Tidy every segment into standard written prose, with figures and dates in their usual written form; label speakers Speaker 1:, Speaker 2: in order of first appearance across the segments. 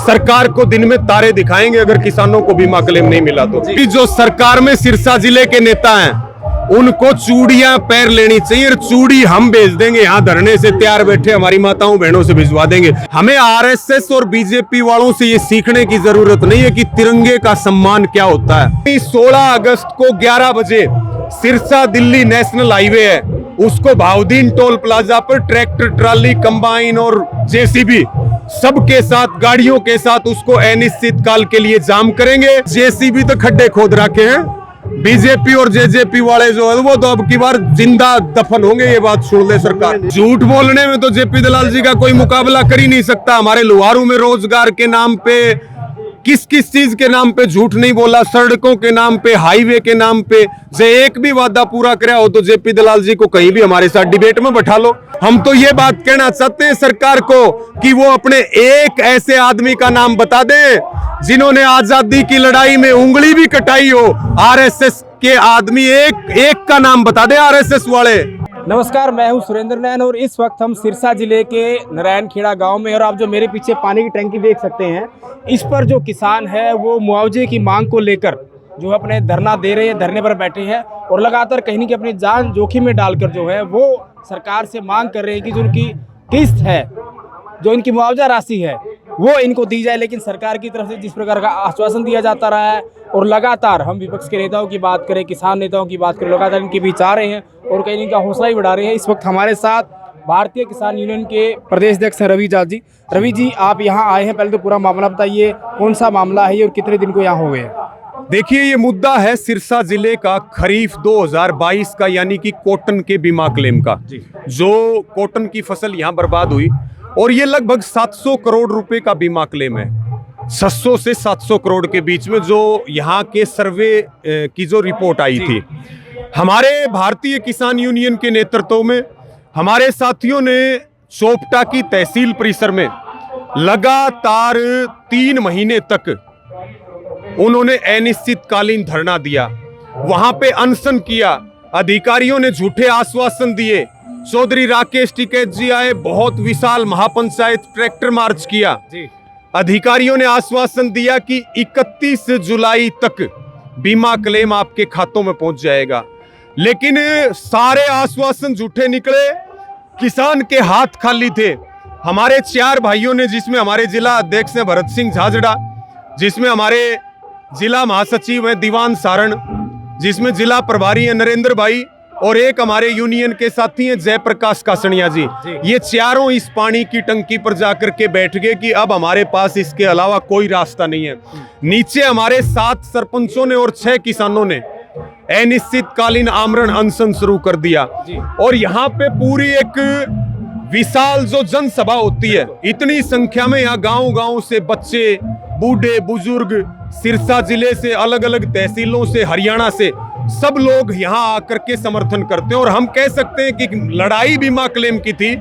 Speaker 1: सरकार को दिन में तारे दिखाएंगे अगर किसानों को बीमा क्लेम नहीं मिला तो। कि जो सरकार में सिरसा जिले के नेता हैं उनको चूड़ियां पैर लेनी चाहिए और चूड़ी हम भेज देंगे, यहाँ धरने से तैयार बैठे हमारी माताओं बहनों से भिजवा देंगे। हमें आरएसएस और बीजेपी वालों से ये सीखने की जरूरत नहीं है कि तिरंगे का सम्मान क्या होता है। 16 अगस्त को 11 बजे सिरसा दिल्ली नेशनल हाईवे है, उसको भाउदीन टोल प्लाजा पर ट्रैक्टर ट्राली कंबाइन और जेसीबी सबके साथ गाड़ियों के साथ उसको अनिश्चित काल के लिए जाम करेंगे। जेसीबी तो खड्डे खोद रखे हैं, बीजेपी और जेजेपी वाले जो है वो तो अब की बार जिंदा दफन होंगे। ये बात सुन ले सरकार। झूठ बोलने में तो जेपी दलाल जी का कोई मुकाबला कर ही नहीं सकता। हमारे लोहारू में रोजगार के नाम पे किस किस चीज के नाम पे झूठ नहीं बोला, सड़कों के नाम पे, हाईवे के नाम पे। जे एक भी वादा पूरा कराया हो तो जेपी दलाल जी को कहीं भी हमारे साथ डिबेट में बैठा लो। हम तो ये बात कहना चाहते हैं सरकार को कि वो अपने एक ऐसे आदमी का नाम बता दे जिन्होंने आजादी की लड़ाई में उंगली भी कटाई हो। आरएसएस के आदमी एक का नाम बता दे आरएसएस वाले।
Speaker 2: नमस्कार, मैं हूं सुरेंद्र नैन और इस वक्त हम सिरसा जिले के नारायणखेड़ा गांव में, और आप जो मेरे पीछे पानी की टंकी देख सकते हैं, इस पर जो किसान है वो मुआवजे की मांग को लेकर जो अपने धरना दे रहे हैं, धरने पर बैठे हैं और लगातार कहीं न कहीं अपनी जान जोखिम में डालकर जो है वो सरकार से मांग कर रहे हैं कि जो उनकी किस्त है, जो इनकी मुआवजा राशि है वो इनको दी जाए। लेकिन सरकार की तरफ से जिस प्रकार का आश्वासन दिया जाता रहा है और लगातार हम विपक्ष के नेताओं की बात करें, किसान नेताओं की बात करें, लगातार इनके बीच आ रहे हैं और कहीं इनका हौसला ही बढ़ा रहे हैं। इस वक्त हमारे साथ भारतीय किसान यूनियन के प्रदेश अध्यक्ष हैं रवि जाट जी। रवि जी, आप यहाँ आए हैं, पहले तो पूरा मामला बताइए, कौन सा मामला है और कितने दिन को यहाँ हो गए?
Speaker 1: देखिए, ये मुद्दा है सिरसा जिले का खरीफ 2022 का, यानी कि कॉटन के बीमा क्लेम का। जो कॉटन की फसल यहाँ बर्बाद हुई और ये लगभग 700 करोड़ रुपए का बीमा क्लेम है। 600 से 700 करोड़ के बीच में जो यहाँ के सर्वे की जो रिपोर्ट आई थी, हमारे भारतीय किसान यूनियन के नेतृत्व में हमारे साथियों ने चोपटा की तहसील परिसर में लगातार 3 महीने तक उन्होंने अनिश्चितकालीन धरना दिया, वहां पे अनशन किया। अधिकारियों ने झूठे आश्वासन दिए। चौधरी राकेश टिकैत जी आए, बहुत विशाल महापंचायत ट्रैक्टर मार्च किया। अधिकारियों ने आश्वासन दिया कि 31 जुलाई तक बीमा क्लेम आपके खातों में पहुंच जाएगा, लेकिन सारे आश्वासन झूठे निकले। किसान के हाथ खाली थे। हमारे 4 भाइयों ने, जिसमें हमारे जिला अध्यक्ष हैं भरत सिंह झाझड़ा, जिसमें हमारे जिला महासचिव हैं दीवान सारण, जिसमें जिला प्रभारी हैं नरेंद्र भाई और एक हमारे यूनियन के साथी हैं जयप्रकाश कासनिया जी। ये चारों इस पानी की टंकी पर जाकर के बैठ गए कि अब हमारे पास इसके अलावा कोई रास्ता नहीं है। नीचे हमारे 7 सरपंचों ने और 6 किसानों ने अनिश्चितकालीन आमरण अनशन शुरू कर दिया और यहाँ पे पूरी एक विशाल जो जनसभा होती है, इतनी संख्या में यहाँ गांव-गांव से बच्चे, बूढ़े, बुजुर्ग, सिरसा जिले से, अलग अलग तहसीलों से, हरियाणा से सब लोग यहाँ आकर के समर्थन करते हैं। और हम कह सकते हैं कि लड़ाई बीमा क्लेम की थी,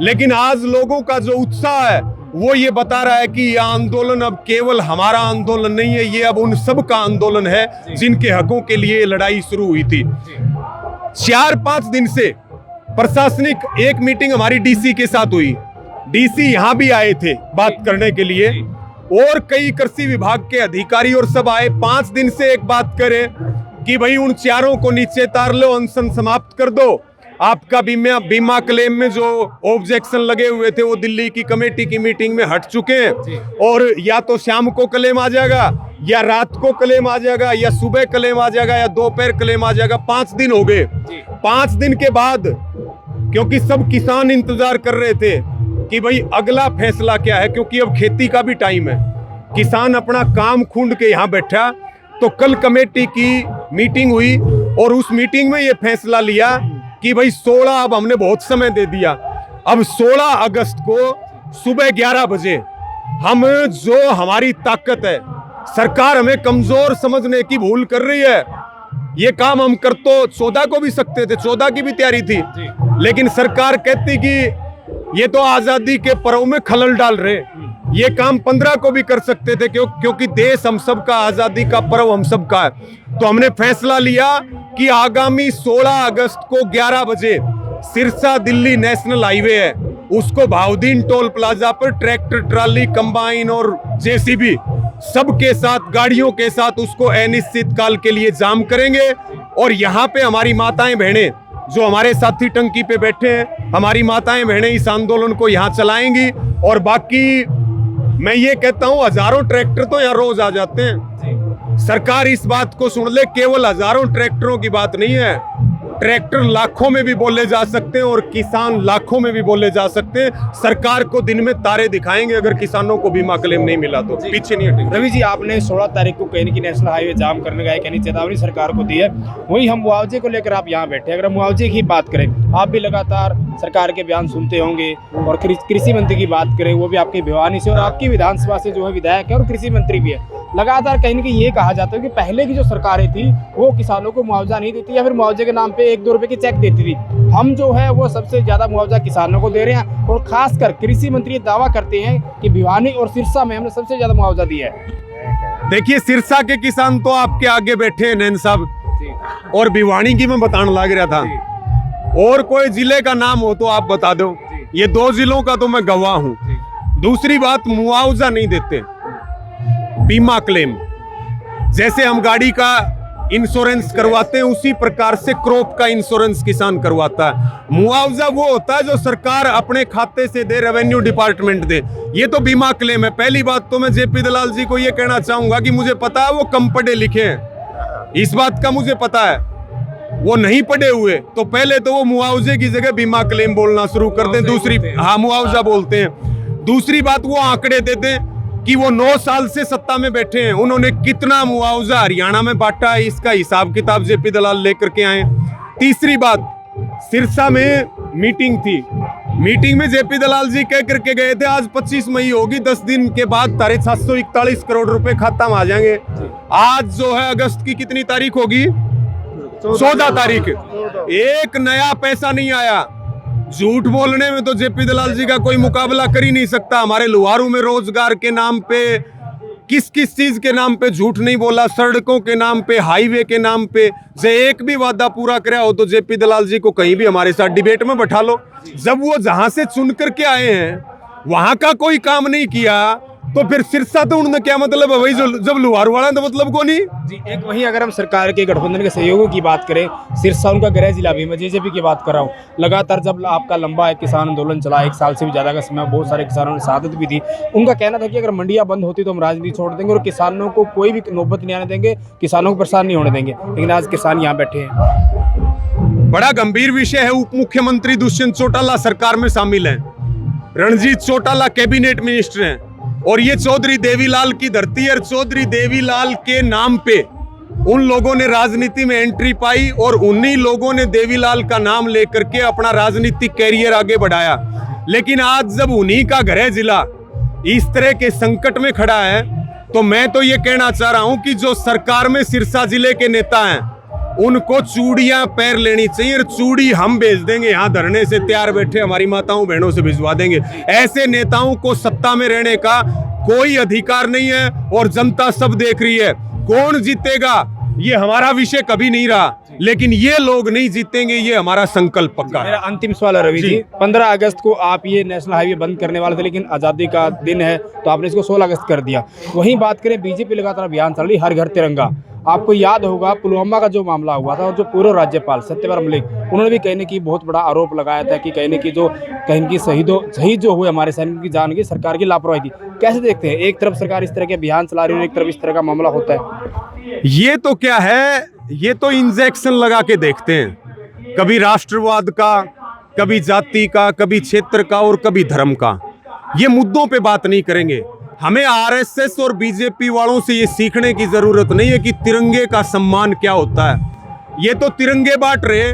Speaker 1: लेकिन आज लोगों का जो उत्साह है वो ये बता रहा है कि यह आंदोलन अब केवल हमारा आंदोलन नहीं है, ये अब उन सब का आंदोलन है जिनके हकों के लिए लड़ाई शुरू हुई थी। 4-5 दिन से प्रशासनिक एक मीटिंग हमारी डीसी के साथ हुई। डीसी यहाँ भी आए थे बात करने के लिए और कई कृषि विभाग के अधिकारी और सब आए। 5 दिन से एक बात करें कि भाई उन चारों को नीचे तार लो, अनशन समाप्त कर दो। आपका बीमा क्लेम में जो ऑब्जेक्शन लगे हुए थे वो दिल्ली की कमेटी की मीटिंग में हट चुके हैं और या तो शाम को क्लेम आ जाएगा, या रात को क्लेम आ जाएगा, या सुबह क्लेम आ जाएगा, या दोपहर क्लेम आ जाएगा। 5 दिन हो गए। 5 दिन के बाद, क्योंकि सब किसान इंतजार कर रहे थे कि भाई अगला फैसला क्या है, क्योंकि अब खेती का भी टाइम है। किसान अपना काम खूंद के यहाँ बैठा, तो कल कमेटी की मीटिंग हुई और उस मीटिंग में ये फैसला लिया कि भाई 16, अब हमने बहुत समय दे दिया, अब 16 अगस्त को सुबह 11 बजे हम जो हमारी ताकत है, सरकार हमें कमजोर समझने की भूल कर रही है। ये काम हम कर तो 14 को भी सकते थे, 14 की भी तैयारी थी, लेकिन सरकार कहती कि ये तो आजादी के पर्व में खलल डाल रहे। ये काम 15 को भी कर सकते थे, क्योंकि देश हम सब का, आजादी का पर्व हम सब का है। तो हमने फैसला लिया कि आगामी 16 अगस्त को 11 बजे सिरसा दिल्ली नेशनल हाईवे है, उसको भावदीन टोल प्लाजा पर ट्रैक्टर, ट्राली, कंबाइन और जेसीबी सबके साथ, गाड़ियों के साथ उसको अनिश्चित काल के लिए जाम करेंगे। और यहाँ पे हमारी माताएं बहनें जो हमारे साथी टंकी पे बैठे हैं, हमारी माताएं बहनें इस आंदोलन को यहाँ चलाएंगी। और बाकी मैं ये कहता हूँ, हजारों ट्रैक्टर तो यहाँ रोज आ जाते हैं। सरकार इस बात को सुन ले, केवल हजारों ट्रैक्टरों की बात नहीं है, ट्रैक्टर लाखों में भी बोले जा सकते हैं और किसान लाखों में भी बोले जा सकते हैं। सरकार को दिन में तारे दिखाएंगे अगर किसानों को बीमा क्लेम नहीं मिला तो पीछे नहीं हटेंगे।
Speaker 2: रवि जी, आपने 16 तारीख को कहीं की नेशनल हाईवे जाम करने का कहीं चेतावनी सरकार को दी है, वहीं हम मुआवजे को लेकर आप यहाँ बैठे। अगर मुआवजे की बात करें, आप भी लगातार सरकार के बयान सुनते होंगे, और कृषि मंत्री की बात करें, वो भी आपकी भिवानी से और आपकी विधानसभा से जो है विधायक है और कृषि मंत्री भी है। लगातार कहीं ना कहीं ये कहा जाता है कि पहले की जो सरकारें थी वो किसानों को मुआवजा नहीं देती, या फिर मुआवजे के नाम पे 1-2 रुपए की चेक देती थी। हम जो है वो सबसे ज्यादा मुआवजा किसानों को दे रहे हैं, और खासकर कृषि मंत्री दावा करते हैं कि भिवानी और सिरसा में हमने सबसे ज्यादा मुआवजा दिया है।
Speaker 1: देखिए, सिरसा के किसान तो आपके आगे बैठे हैं नैन साहब, और भिवानी की मैं बताने लग रहा था। और कोई जिले का नाम हो तो आप बता दो, ये 2 जिलों का तो मैं गवाह हूँ। दूसरी बात, मुआवजा नहीं देते, बीमा क्लेम। जैसे हम गाड़ी का इंश्योरेंस करवाते हैं उसी प्रकार से क्रॉप का इंश्योरेंस किसान करवाता है। मुआवजा वो होता है जो सरकार अपने खाते से दे, रेवेन्यू डिपार्टमेंट दे, ये तो बीमा क्लेम है। पहली बात तो मैं जेपी दलाल जी को ये कहना चाहूंगा कि मुझे पता है वो कम पढ़े लिखे हैं, इस बात का मुझे पता है। वो नहीं पढ़े हुए तो पहले तो वो मुआवजे की जगह बीमा क्लेम बोलना शुरू कर दें। दूसरी, हाँ, मुआवजा बोलते हैं। दूसरी बात, वो आंकड़े देते हैं कि वो 9 साल से सत्ता में बैठे हैं, उन्होंने कितना मुआवजा हरियाणा में बांटा है, इसका हिसाब किताब जेपी दलाल लेकर के आए। तीसरी बात, सिरसा में मीटिंग थी, मीटिंग में जेपी दलाल जी कह करके गए थे आज 25 मई होगी, 10 दिन के बाद 741 करोड़ रुपए खाता में आ जाएंगे। आज जो है अगस्त की कितनी तारीख होगी? 14 तारीख। एक नया पैसा नहीं आया। झूठ बोलने में तो जेपी दलाल जी का कोई मुकाबला कर ही नहीं सकता। हमारे लुहारू में रोजगार के नाम पे किस किस चीज के नाम पे झूठ नहीं बोला, सड़कों के नाम पे, हाईवे के नाम पे। जो एक भी वादा पूरा कराया हो तो जेपी दलाल जी को कहीं भी हमारे साथ डिबेट में बैठा लो। जब वो जहां से चुन करके आए हैं वहां का कोई काम नहीं किया तो फिर सिरसा तो उन्होंने क्या मतलब है भाई? जो जब लुहारू वाला तो मतलब को नहीं
Speaker 2: जी। एक वहीं अगर हम सरकार के गठबंधन के सहयोगों की बात करें, सिरसा उनका गृह जिला भी, मैं जेजेपी की बात कर रहा हूँ। लगातार जब आपका लंबा एक किसान आंदोलन चला, 1 साल से भी ज़्यादा का समय, बहुत सारे किसानों ने शहादत भी दी। उनका कहना था कि अगर मंडियाँ बंद होती तो हम राजनीति छोड़ देंगे और किसानों को कोई भी नौबत नहीं आने देंगे, किसानों को परेशान नहीं होने देंगे। लेकिन आज किसान यहाँ बैठे हैं।
Speaker 1: बड़ा गंभीर विषय है। उप मुख्यमंत्री दुष्यंत चौटाला सरकार में शामिल हैं, रणजीत चौटाला कैबिनेट मिनिस्टर हैं, और ये चौधरी देवीलाल की धरती है। चौधरी देवीलाल के नाम पे उन लोगों ने राजनीति में एंट्री पाई और उन्हीं लोगों ने देवीलाल का नाम लेकर के अपना राजनीतिक कैरियर आगे बढ़ाया। लेकिन आज जब उन्हीं का गृह जिला इस तरह के संकट में खड़ा है तो मैं तो ये कहना चाह रहा हूं कि जो सरकार में सिरसा जिले के नेता हैं उनको चूड़ियां पैर लेनी चाहिए। और चूड़ी हम भेज देंगे, यहाँ धरने से तैयार बैठे हमारी माताओं बहनों से भिजवा देंगे। ऐसे नेताओं को सत्ता में रहने का कोई अधिकार नहीं है और जनता सब देख रही है। कौन जीतेगा ये हमारा विषय कभी नहीं रहा, लेकिन ये लोग नहीं जीतेंगे, ये हमारा संकल्प पक्का है।
Speaker 2: मेरा अंतिम सवाल है रवि जी, 15 अगस्त को आप ये नेशनल हाईवे बंद करने वाले थे, लेकिन आज़ादी का दिन है तो आपने इसको 16 अगस्त कर दिया। वहीं बात करें, बीजेपी लगातार अभियान चल रही हर घर तिरंगा। आपको याद होगा पुलवामा का जो मामला हुआ था और जो पूर्व राज्यपाल सत्यपाल मलिक, उन्होंने भी कहने की बहुत बड़ा आरोप लगाया था कि कहने की शहीद जो हुए हमारे सैनिक की जान की सरकार की लापरवाही थी। कैसे देखते हैं, एक तरफ सरकार इस तरह के अभियान चला रही है और एक तरफ इस तरह का मामला होता है?
Speaker 1: ये तो क्या है, ये तो इंजेक्शन लगा के देखते हैं, कभी राष्ट्रवाद का, कभी जाति का, कभी क्षेत्र का और कभी धर्म का। ये मुद्दों पे बात नहीं करेंगे। हमें आरएसएस और बीजेपी वालों से ये सीखने की जरूरत नहीं है कि तिरंगे का सम्मान क्या होता है। ये तो तिरंगे बांट रहे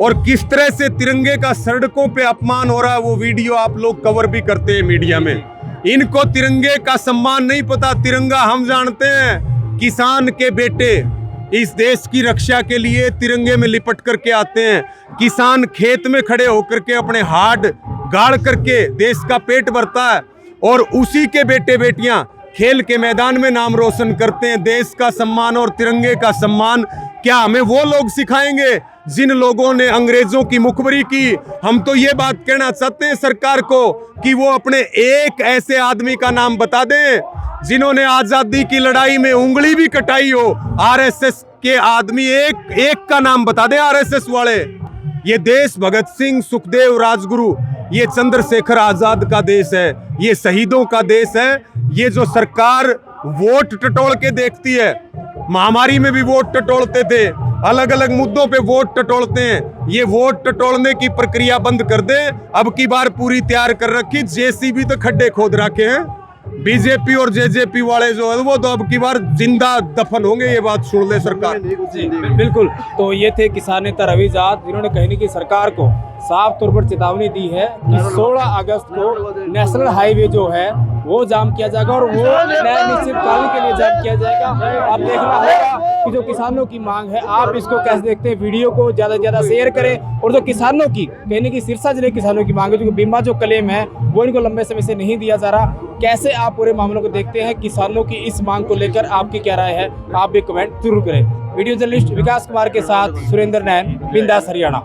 Speaker 1: और किस तरह से तिरंगे का सड़कों पे अपमान हो रहा है वो वीडियो आप लोग कवर भी करते हैं मीडिया में। इनको तिरंगे का सम्मान नहीं पता। तिरंगा हम जानते हैं, किसान के बेटे इस देश की रक्षा के लिए तिरंगे में लिपट करके आते हैं। किसान खेत में खड़े होकर के अपने हाथ गाड़ करके देश का पेट भरता है और उसी के बेटे बेटियां खेल के मैदान में नाम रोशन करते हैं। देश का सम्मान और तिरंगे का सम्मान क्या हमें वो लोग सिखाएंगे जिन लोगों ने अंग्रेजों की मुखबरी की, हम तो ये बात कहना चाहते हैं सरकार को कि वो अपने एक ऐसे आदमी का नाम बता दें जिन्होंने आजादी की लड़ाई में उंगली भी कटाई हो। आरएसएस के आदमी एक का नाम बता दें, आरएसएस वाले। ये देश भगत सिंह, सुखदेव, राजगुरु, ये चंद्रशेखर आजाद का देश है, ये शहीदों का देश है। ये जो सरकार वोट टटोल के देखती है, महामारी में भी वोट टटोलते थे, अलग अलग मुद्दों पे वोट टटोलते हैं। ये वोट टटोलने की प्रक्रिया बंद कर दे। अब की बार पूरी तैयार कर रखी, जेसीबी तो खड्डे खोद रखे हैं। बीजेपी और जेजेपी वाले जो है वो तो अब की बार जिंदा दफन होंगे, ये बात सुन ले सरकार।
Speaker 2: जी बिल्कुल। तो ये थे किसान नेता रवि जाट, जिन्होंने कहीं न कहीं सरकार को साफ तौर पर चेतावनी दी है कि 16 अगस्त को नेशनल हाईवे जो है वो जाम किया जाएगा और वो निश्चित काल के लिए जाम किया जाएगा। आप देखना होगा कि जो किसानों की मांग है, आप इसको कैसे देखते हैं। वीडियो को ज़्यादा से ज़्यादा शेयर करें। और जो किसानों की कहीं न कहीं सिरसा जिले किसानों की मांग है, जो बीमा जो क्लेम है वो इनको लंबे समय से नहीं दिया जा रहा, कैसे आप पूरे मामलों को देखते हैं। किसानों की इस मांग को लेकर आपकी क्या राय है, आप भी कमेंट जरूर करें। वीडियो जर्नलिस्ट विकास कुमार के साथ सुरेंद्र नैन, बिंदास हरियाणा।